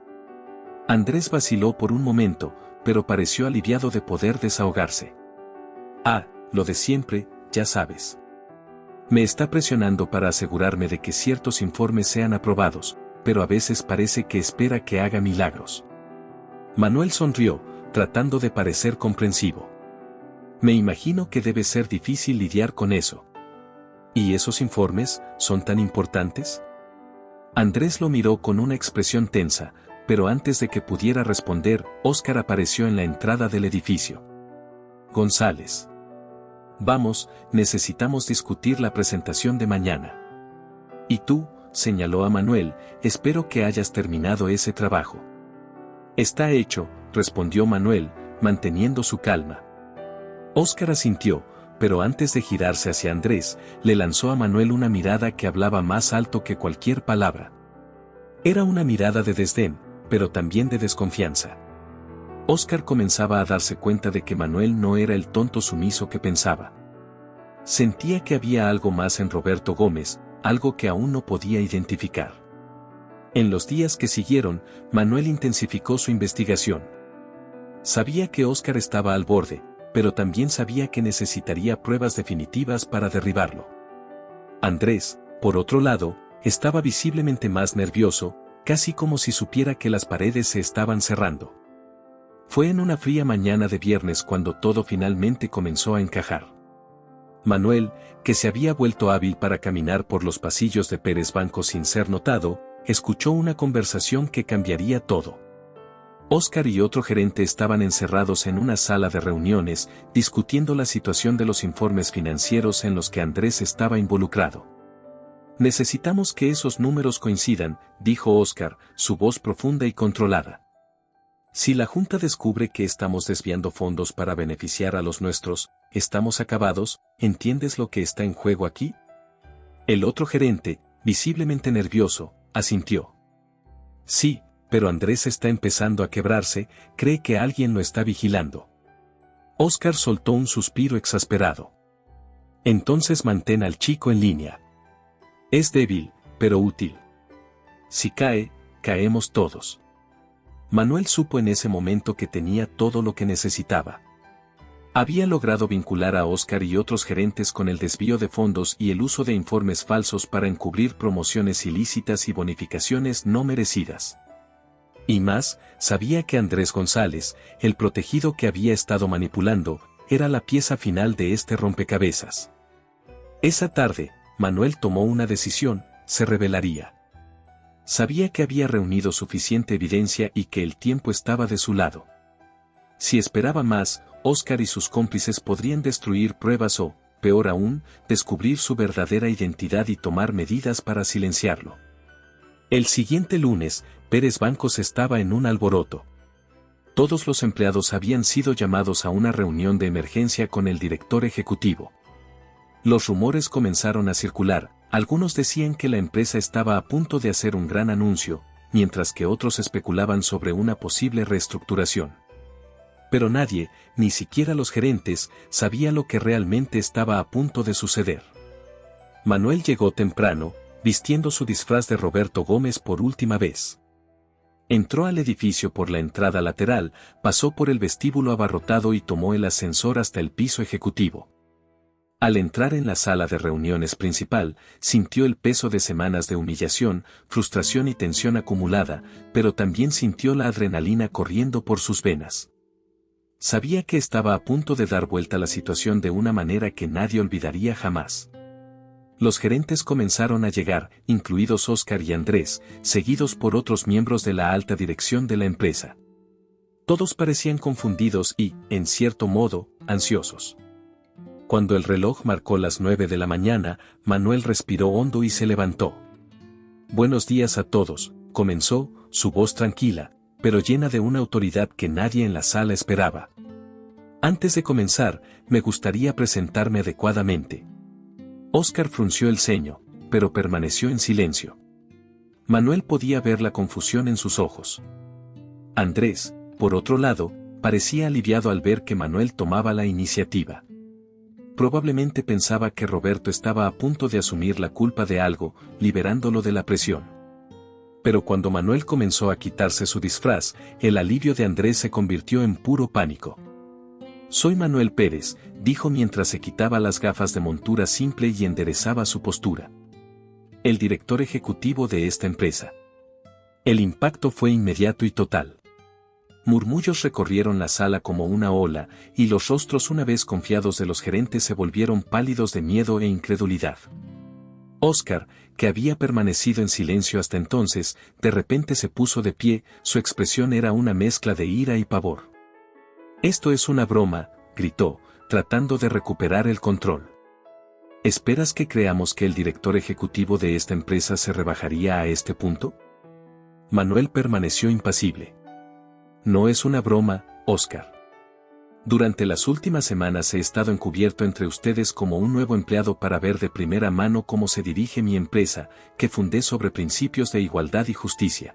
Andrés vaciló por un momento, pero pareció aliviado de poder desahogarse. «Ah, lo de siempre, ya sabes. Me está presionando para asegurarme de que ciertos informes sean aprobados, pero a veces parece que espera que haga milagros». Manuel sonrió, tratando de parecer comprensivo. «Me imagino que debe ser difícil lidiar con eso». «¿Y esos informes, son tan importantes?». Andrés lo miró con una expresión tensa, pero antes de que pudiera responder, Óscar apareció en la entrada del edificio. «González. Vamos, necesitamos discutir la presentación de mañana». «Y tú», señaló a Manuel, «espero que hayas terminado ese trabajo». «Está hecho», respondió Manuel, manteniendo su calma. Óscar asintió, pero antes de girarse hacia Andrés, le lanzó a Manuel una mirada que hablaba más alto que cualquier palabra. Era una mirada de desdén, pero también de desconfianza. Óscar comenzaba a darse cuenta de que Manuel no era el tonto sumiso que pensaba. Sentía que había algo más en Roberto Gómez, algo que aún no podía identificar. En los días que siguieron, Manuel intensificó su investigación. Sabía que Óscar estaba al borde, pero también sabía que necesitaría pruebas definitivas para derribarlo. Andrés, por otro lado, estaba visiblemente más nervioso, casi como si supiera que las paredes se estaban cerrando. Fue en una fría mañana de viernes cuando todo finalmente comenzó a encajar. Manuel, que se había vuelto hábil para caminar por los pasillos de Pérez Banco sin ser notado, escuchó una conversación que cambiaría todo. Óscar y otro gerente estaban encerrados en una sala de reuniones, discutiendo la situación de los informes financieros en los que Andrés estaba involucrado. «Necesitamos que esos números coincidan», dijo Óscar, su voz profunda y controlada. «Si la Junta descubre que estamos desviando fondos para beneficiar a los nuestros, estamos acabados, ¿entiendes lo que está en juego aquí?». El otro gerente, visiblemente nervioso, asintió. «Sí, pero Andrés está empezando a quebrarse, cree que alguien lo está vigilando». Óscar soltó un suspiro exasperado. «Entonces mantén al chico en línea. Es débil, pero útil. Si cae, caemos todos». Manuel supo en ese momento que tenía todo lo que necesitaba. Había logrado vincular a Óscar y otros gerentes con el desvío de fondos y el uso de informes falsos para encubrir promociones ilícitas y bonificaciones no merecidas. Y más, sabía que Andrés González, el protegido que había estado manipulando, era la pieza final de este rompecabezas. Esa tarde, Manuel tomó una decisión: se rebelaría. Sabía que había reunido suficiente evidencia y que el tiempo estaba de su lado. Si esperaba más, Óscar y sus cómplices podrían destruir pruebas o, peor aún, descubrir su verdadera identidad y tomar medidas para silenciarlo. El siguiente lunes, Pérez Bancos estaba en un alboroto. Todos los empleados habían sido llamados a una reunión de emergencia con el director ejecutivo. Los rumores comenzaron a circular, algunos decían que la empresa estaba a punto de hacer un gran anuncio, mientras que otros especulaban sobre una posible reestructuración. Pero nadie, ni siquiera los gerentes, sabía lo que realmente estaba a punto de suceder. Manuel llegó temprano, vistiendo su disfraz de Roberto Gómez por última vez. Entró al edificio por la entrada lateral, pasó por el vestíbulo abarrotado y tomó el ascensor hasta el piso ejecutivo. Al entrar en la sala de reuniones principal, sintió el peso de semanas de humillación, frustración y tensión acumulada, pero también sintió la adrenalina corriendo por sus venas. Sabía que estaba a punto de dar vuelta la situación de una manera que nadie olvidaría jamás. Los gerentes comenzaron a llegar, incluidos Óscar y Andrés, seguidos por otros miembros de la alta dirección de la empresa. Todos parecían confundidos y, en cierto modo, ansiosos. Cuando el reloj marcó las 9 de la mañana, Manuel respiró hondo y se levantó. «Buenos días a todos», comenzó, su voz tranquila, pero llena de una autoridad que nadie en la sala esperaba. Antes de comenzar, me gustaría presentarme adecuadamente. Óscar frunció el ceño, pero permaneció en silencio. Manuel podía ver la confusión en sus ojos. Andrés, por otro lado, parecía aliviado al ver que Manuel tomaba la iniciativa. Probablemente pensaba que Roberto estaba a punto de asumir la culpa de algo, liberándolo de la presión. Pero cuando Manuel comenzó a quitarse su disfraz, el alivio de Andrés se convirtió en puro pánico. «Soy Manuel Pérez», dijo mientras se quitaba las gafas de montura simple y enderezaba su postura. «El director ejecutivo de esta empresa». El impacto fue inmediato y total. Murmullos recorrieron la sala como una ola, y los rostros una vez confiados de los gerentes se volvieron pálidos de miedo e incredulidad. Óscar, que había permanecido en silencio hasta entonces, de repente se puso de pie, su expresión era una mezcla de ira y pavor. «Esto es una broma», gritó, tratando de recuperar el control. «¿Esperas que creamos que el director ejecutivo de esta empresa se rebajaría a este punto?» Manuel permaneció impasible. «No es una broma, Óscar. Durante las últimas semanas he estado encubierto entre ustedes como un nuevo empleado para ver de primera mano cómo se dirige mi empresa, que fundé sobre principios de igualdad y justicia».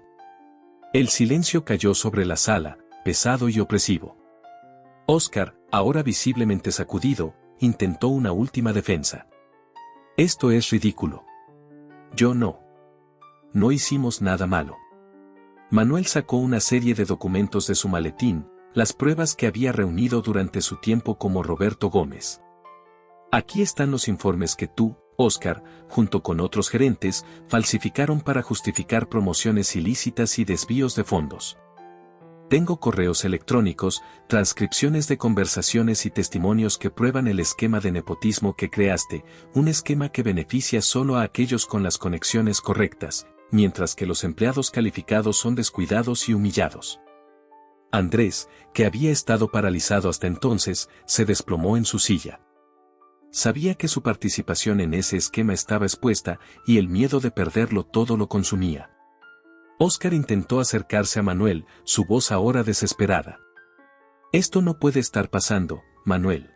El silencio cayó sobre la sala, pesado y opresivo. Óscar, ahora visiblemente sacudido, intentó una última defensa. «Esto es ridículo. Yo no. No hicimos nada malo». Manuel sacó una serie de documentos de su maletín, las pruebas que había reunido durante su tiempo como Roberto Gómez. «Aquí están los informes que tú, Óscar, junto con otros gerentes, falsificaron para justificar promociones ilícitas y desvíos de fondos. Tengo correos electrónicos, transcripciones de conversaciones y testimonios que prueban el esquema de nepotismo que creaste, un esquema que beneficia solo a aquellos con las conexiones correctas, mientras que los empleados calificados son descuidados y humillados». Andrés, que había estado paralizado hasta entonces, se desplomó en su silla. Sabía que su participación en ese esquema estaba expuesta, y el miedo de perderlo todo lo consumía. Óscar intentó acercarse a Manuel, su voz ahora desesperada. «Esto no puede estar pasando, Manuel.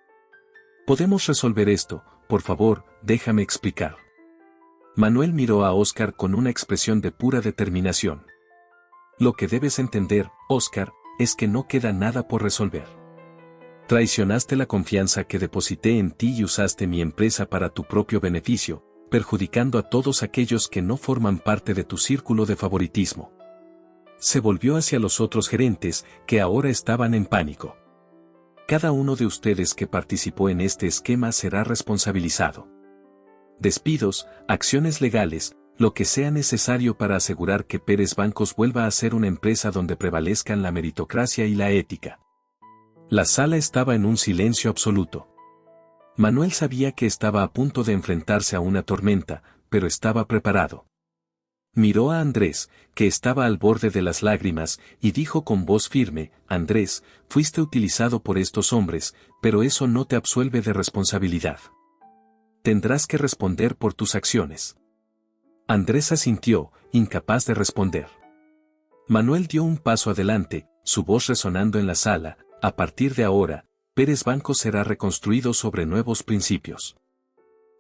Podemos resolver esto, por favor, déjame explicar». Manuel miró a Óscar con una expresión de pura determinación. «Lo que debes entender, Óscar, es que no queda nada por resolver. Traicionaste la confianza que deposité en ti y usaste mi empresa para tu propio beneficio, perjudicando a todos aquellos que no forman parte de tu círculo de favoritismo». Se volvió hacia los otros gerentes, que ahora estaban en pánico. «Cada uno de ustedes que participó en este esquema será responsabilizado. Despidos, acciones legales, lo que sea necesario para asegurar que Pérez Bancos vuelva a ser una empresa donde prevalezcan la meritocracia y la ética». La sala estaba en un silencio absoluto. Manuel sabía que estaba a punto de enfrentarse a una tormenta, pero estaba preparado. Miró a Andrés, que estaba al borde de las lágrimas, y dijo con voz firme: «Andrés, fuiste utilizado por estos hombres, pero eso no te absuelve de responsabilidad. Tendrás que responder por tus acciones». Andrés asintió, incapaz de responder. Manuel dio un paso adelante, su voz resonando en la sala: «A partir de ahora, Pérez Bancos será reconstruido sobre nuevos principios.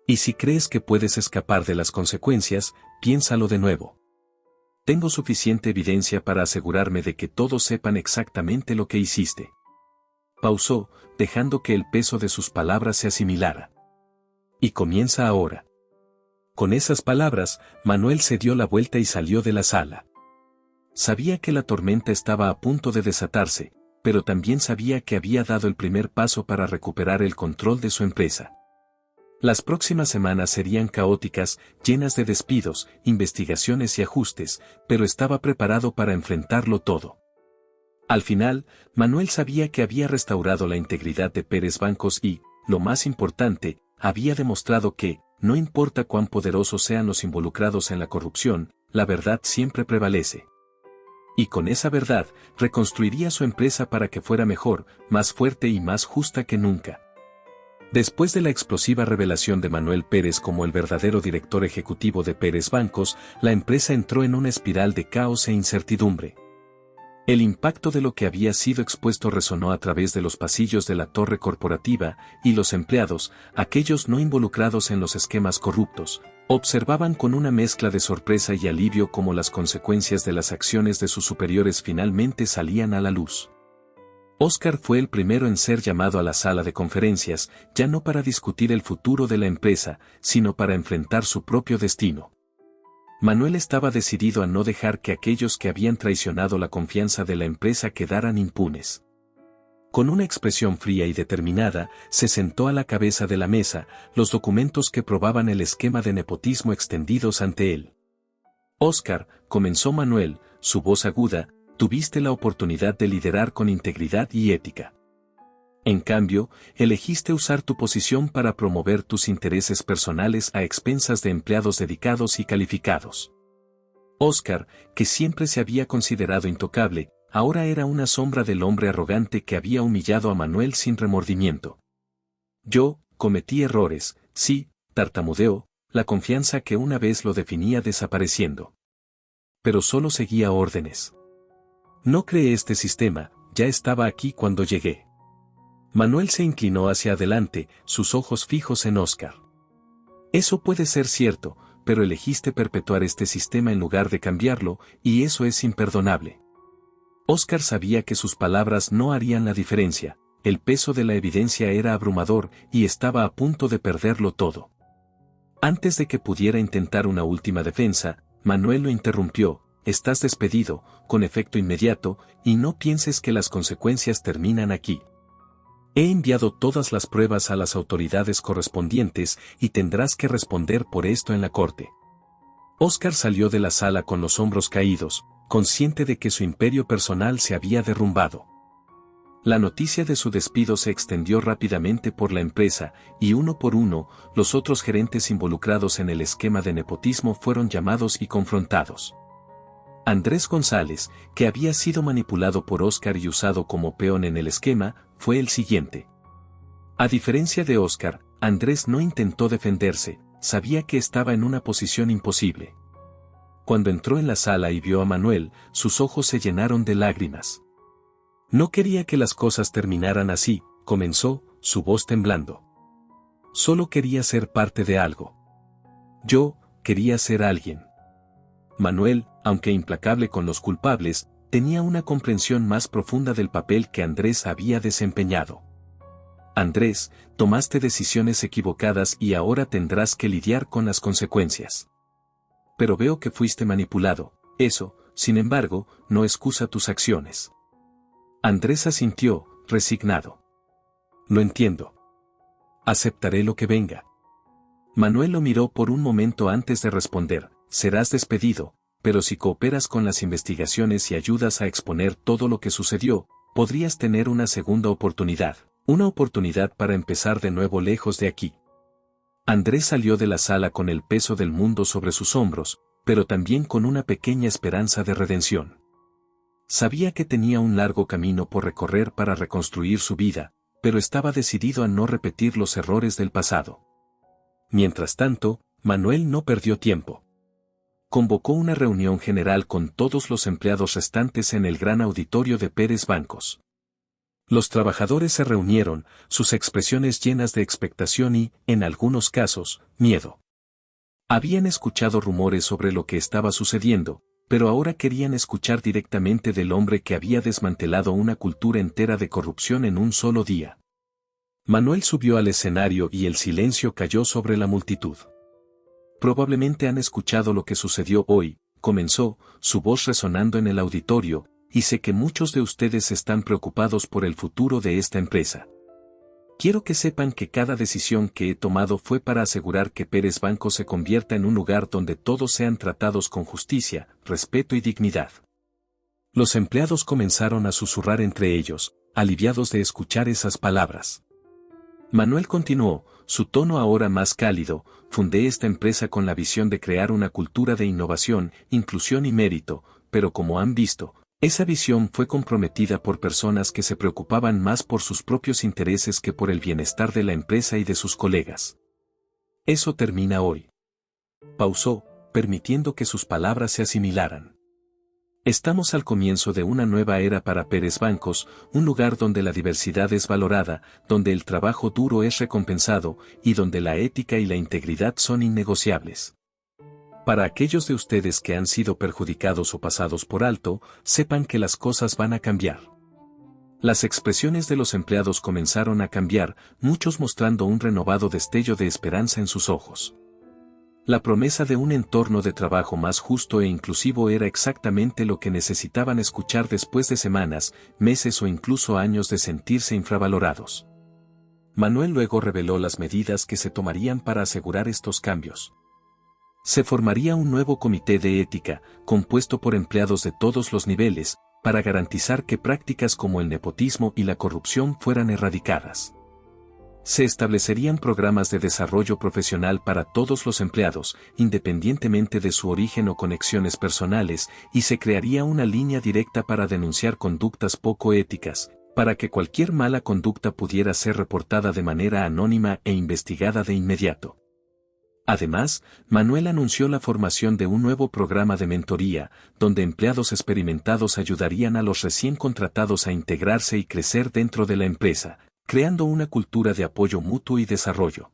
Y si crees que puedes escapar de las consecuencias, piénsalo de nuevo. Tengo suficiente evidencia para asegurarme de que todos sepan exactamente lo que hiciste». Pausó, dejando que el peso de sus palabras se asimilara. «Y comienza ahora». Con esas palabras, Manuel se dio la vuelta y salió de la sala. Sabía que la tormenta estaba a punto de desatarse, pero también sabía que había dado el primer paso para recuperar el control de su empresa. Las próximas semanas serían caóticas, llenas de despidos, investigaciones y ajustes, pero estaba preparado para enfrentarlo todo. Al final, Manuel sabía que había restaurado la integridad de Pérez Bancos y, lo más importante, había demostrado que, no importa cuán poderosos sean los involucrados en la corrupción, la verdad siempre prevalece. Y con esa verdad, reconstruiría su empresa para que fuera mejor, más fuerte y más justa que nunca. Después de la explosiva revelación de Manuel Pérez como el verdadero director ejecutivo de Pérez Bancos, la empresa entró en una espiral de caos e incertidumbre. El impacto de lo que había sido expuesto resonó a través de los pasillos de la torre corporativa, y los empleados, aquellos no involucrados en los esquemas corruptos, observaban con una mezcla de sorpresa y alivio cómo las consecuencias de las acciones de sus superiores finalmente salían a la luz. Oscar fue el primero en ser llamado a la sala de conferencias, ya no para discutir el futuro de la empresa, sino para enfrentar su propio destino. Manuel estaba decidido a no dejar que aquellos que habían traicionado la confianza de la empresa quedaran impunes. Con una expresión fría y determinada, se sentó a la cabeza de la mesa, los documentos que probaban el esquema de nepotismo extendidos ante él. Oscar, comenzó Manuel, su voz aguda, tuviste la oportunidad de liderar con integridad y ética. En cambio, elegiste usar tu posición para promover tus intereses personales a expensas de empleados dedicados y calificados. Oscar, que siempre se había considerado intocable, ahora era una sombra del hombre arrogante que había humillado a Manuel sin remordimiento. Yo, cometí errores, sí, tartamudeó, la confianza que una vez lo definía desapareciendo. Pero solo seguía órdenes. No creé este sistema, ya estaba aquí cuando llegué. Manuel se inclinó hacia adelante, sus ojos fijos en Oscar. Eso puede ser cierto, pero elegiste perpetuar este sistema en lugar de cambiarlo, y eso es imperdonable. Oscar sabía que sus palabras no harían la diferencia, el peso de la evidencia era abrumador y estaba a punto de perderlo todo. Antes de que pudiera intentar una última defensa, Manuel lo interrumpió, estás despedido, con efecto inmediato, y no pienses que las consecuencias terminan aquí. He enviado todas las pruebas a las autoridades correspondientes y tendrás que responder por esto en la corte. Oscar salió de la sala con los hombros caídos, consciente de que su imperio personal se había derrumbado. La noticia de su despido se extendió rápidamente por la empresa, y uno por uno, los otros gerentes involucrados en el esquema de nepotismo fueron llamados y confrontados. Andrés González, que había sido manipulado por Oscar y usado como peón en el esquema, fue el siguiente. A diferencia de Oscar, Andrés no intentó defenderse, sabía que estaba en una posición imposible. Cuando entró en la sala y vio a Manuel, sus ojos se llenaron de lágrimas. No quería que las cosas terminaran así, comenzó, su voz temblando. Solo quería ser parte de algo. Yo, quería ser alguien. Manuel, aunque implacable con los culpables, tenía una comprensión más profunda del papel que Andrés había desempeñado. Andrés, tomaste decisiones equivocadas y ahora tendrás que lidiar con las consecuencias. Pero veo que fuiste manipulado, eso, sin embargo, no excusa tus acciones. Andrés asintió, resignado. Lo entiendo. Aceptaré lo que venga. Manuel lo miró por un momento antes de responder, serás despedido, pero si cooperas con las investigaciones y ayudas a exponer todo lo que sucedió, podrías tener una segunda oportunidad, una oportunidad para empezar de nuevo lejos de aquí. Andrés salió de la sala con el peso del mundo sobre sus hombros, pero también con una pequeña esperanza de redención. Sabía que tenía un largo camino por recorrer para reconstruir su vida, pero estaba decidido a no repetir los errores del pasado. Mientras tanto, Manuel no perdió tiempo. Convocó una reunión general con todos los empleados restantes en el gran auditorio de Pérez Bancos. Los trabajadores se reunieron, sus expresiones llenas de expectación y, en algunos casos, miedo. Habían escuchado rumores sobre lo que estaba sucediendo, pero ahora querían escuchar directamente del hombre que había desmantelado una cultura entera de corrupción en un solo día. Manuel subió al escenario y el silencio cayó sobre la multitud. Probablemente han escuchado lo que sucedió hoy, comenzó, su voz resonando en el auditorio, y sé que muchos de ustedes están preocupados por el futuro de esta empresa. Quiero que sepan que cada decisión que he tomado fue para asegurar que Pérez Banco se convierta en un lugar donde todos sean tratados con justicia, respeto y dignidad. Los empleados comenzaron a susurrar entre ellos, aliviados de escuchar esas palabras. Manuel continuó, su tono ahora más cálido, fundé esta empresa con la visión de crear una cultura de innovación, inclusión y mérito, pero como han visto, esa visión fue comprometida por personas que se preocupaban más por sus propios intereses que por el bienestar de la empresa y de sus colegas. Eso termina hoy. Pausó, permitiendo que sus palabras se asimilaran. Estamos al comienzo de una nueva era para Pérez Bancos, un lugar donde la diversidad es valorada, donde el trabajo duro es recompensado y donde la ética y la integridad son innegociables. Para aquellos de ustedes que han sido perjudicados o pasados por alto, sepan que las cosas van a cambiar. Las expresiones de los empleados comenzaron a cambiar, muchos mostrando un renovado destello de esperanza en sus ojos. La promesa de un entorno de trabajo más justo e inclusivo era exactamente lo que necesitaban escuchar después de semanas, meses o incluso años de sentirse infravalorados. Manuel luego reveló las medidas que se tomarían para asegurar estos cambios. Se formaría un nuevo comité de ética, compuesto por empleados de todos los niveles, para garantizar que prácticas como el nepotismo y la corrupción fueran erradicadas. Se establecerían programas de desarrollo profesional para todos los empleados, independientemente de su origen o conexiones personales, y se crearía una línea directa para denunciar conductas poco éticas, para que cualquier mala conducta pudiera ser reportada de manera anónima e investigada de inmediato. Además, Manuel anunció la formación de un nuevo programa de mentoría, donde empleados experimentados ayudarían a los recién contratados a integrarse y crecer dentro de la empresa, creando una cultura de apoyo mutuo y desarrollo.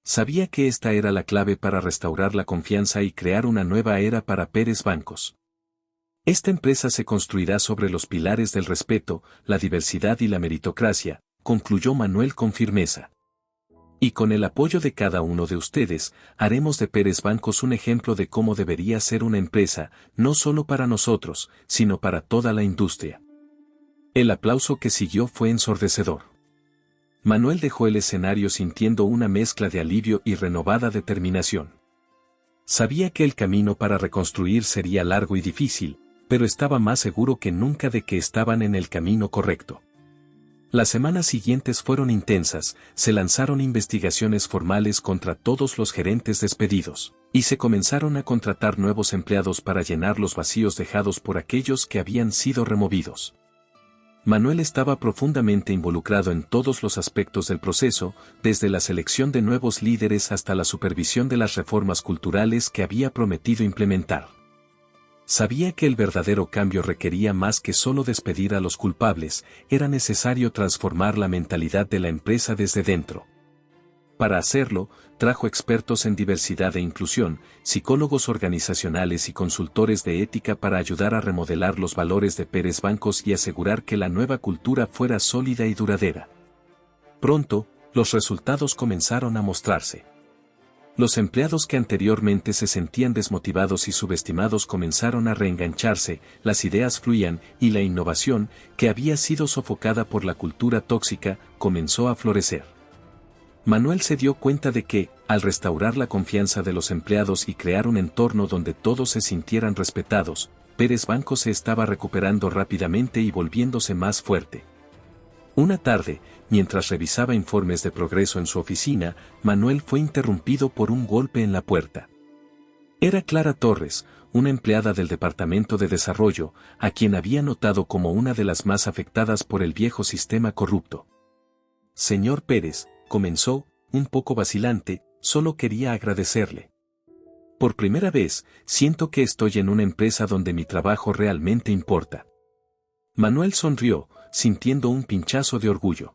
Sabía que esta era la clave para restaurar la confianza y crear una nueva era para Pérez Bancos. Esta empresa se construirá sobre los pilares del respeto, la diversidad y la meritocracia, concluyó Manuel con firmeza. Y con el apoyo de cada uno de ustedes, haremos de Pérez Bancos un ejemplo de cómo debería ser una empresa, no solo para nosotros, sino para toda la industria. El aplauso que siguió fue ensordecedor. Manuel dejó el escenario sintiendo una mezcla de alivio y renovada determinación. Sabía que el camino para reconstruir sería largo y difícil, pero estaba más seguro que nunca de que estaban en el camino correcto. Las semanas siguientes fueron intensas, se lanzaron investigaciones formales contra todos los gerentes despedidos, y se comenzaron a contratar nuevos empleados para llenar los vacíos dejados por aquellos que habían sido removidos. Manuel estaba profundamente involucrado en todos los aspectos del proceso, desde la selección de nuevos líderes hasta la supervisión de las reformas culturales que había prometido implementar. Sabía que el verdadero cambio requería más que solo despedir a los culpables, era necesario transformar la mentalidad de la empresa desde dentro. Para hacerlo, trajo expertos en diversidad e inclusión, psicólogos organizacionales y consultores de ética para ayudar a remodelar los valores de Pérez Bancos y asegurar que la nueva cultura fuera sólida y duradera. Pronto, los resultados comenzaron a mostrarse. Los empleados que anteriormente se sentían desmotivados y subestimados comenzaron a reengancharse, las ideas fluían y la innovación, que había sido sofocada por la cultura tóxica, comenzó a florecer. Manuel se dio cuenta de que, al restaurar la confianza de los empleados y crear un entorno donde todos se sintieran respetados, Pérez Bancos se estaba recuperando rápidamente y volviéndose más fuerte. Una tarde, mientras revisaba informes de progreso en su oficina, Manuel fue interrumpido por un golpe en la puerta. Era Clara Torres, una empleada del Departamento de Desarrollo, a quien había notado como una de las más afectadas por el viejo sistema corrupto. Señor Pérez, comenzó, un poco vacilante, solo quería agradecerle. Por primera vez, siento que estoy en una empresa donde mi trabajo realmente importa. Manuel sonrió, sintiendo un pinchazo de orgullo.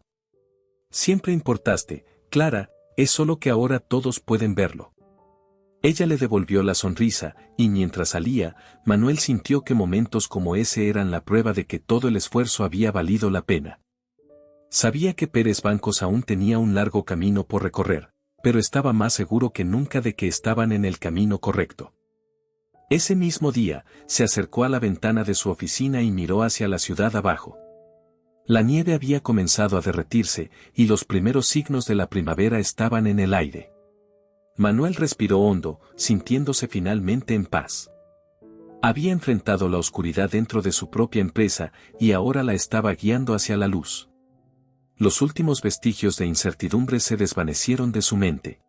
Siempre importaste, Clara, es solo que ahora todos pueden verlo. Ella le devolvió la sonrisa, y mientras salía, Manuel sintió que momentos como ese eran la prueba de que todo el esfuerzo había valido la pena. Sabía que Pérez Bancos aún tenía un largo camino por recorrer, pero estaba más seguro que nunca de que estaban en el camino correcto. Ese mismo día, se acercó a la ventana de su oficina y miró hacia la ciudad abajo. La nieve había comenzado a derretirse, y los primeros signos de la primavera estaban en el aire. Manuel respiró hondo, sintiéndose finalmente en paz. Había enfrentado la oscuridad dentro de su propia empresa, y ahora la estaba guiando hacia la luz. Los últimos vestigios de incertidumbre se desvanecieron de su mente.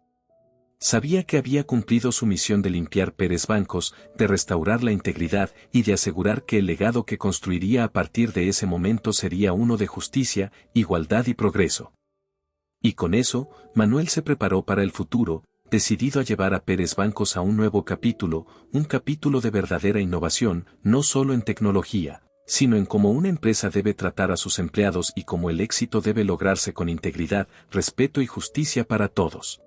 Sabía que había cumplido su misión de limpiar Pérez Bancos, de restaurar la integridad y de asegurar que el legado que construiría a partir de ese momento sería uno de justicia, igualdad y progreso. Y con eso, Manuel se preparó para el futuro, decidido a llevar a Pérez Bancos a un nuevo capítulo, un capítulo de verdadera innovación, no solo en tecnología, sino en cómo una empresa debe tratar a sus empleados y cómo el éxito debe lograrse con integridad, respeto y justicia para todos.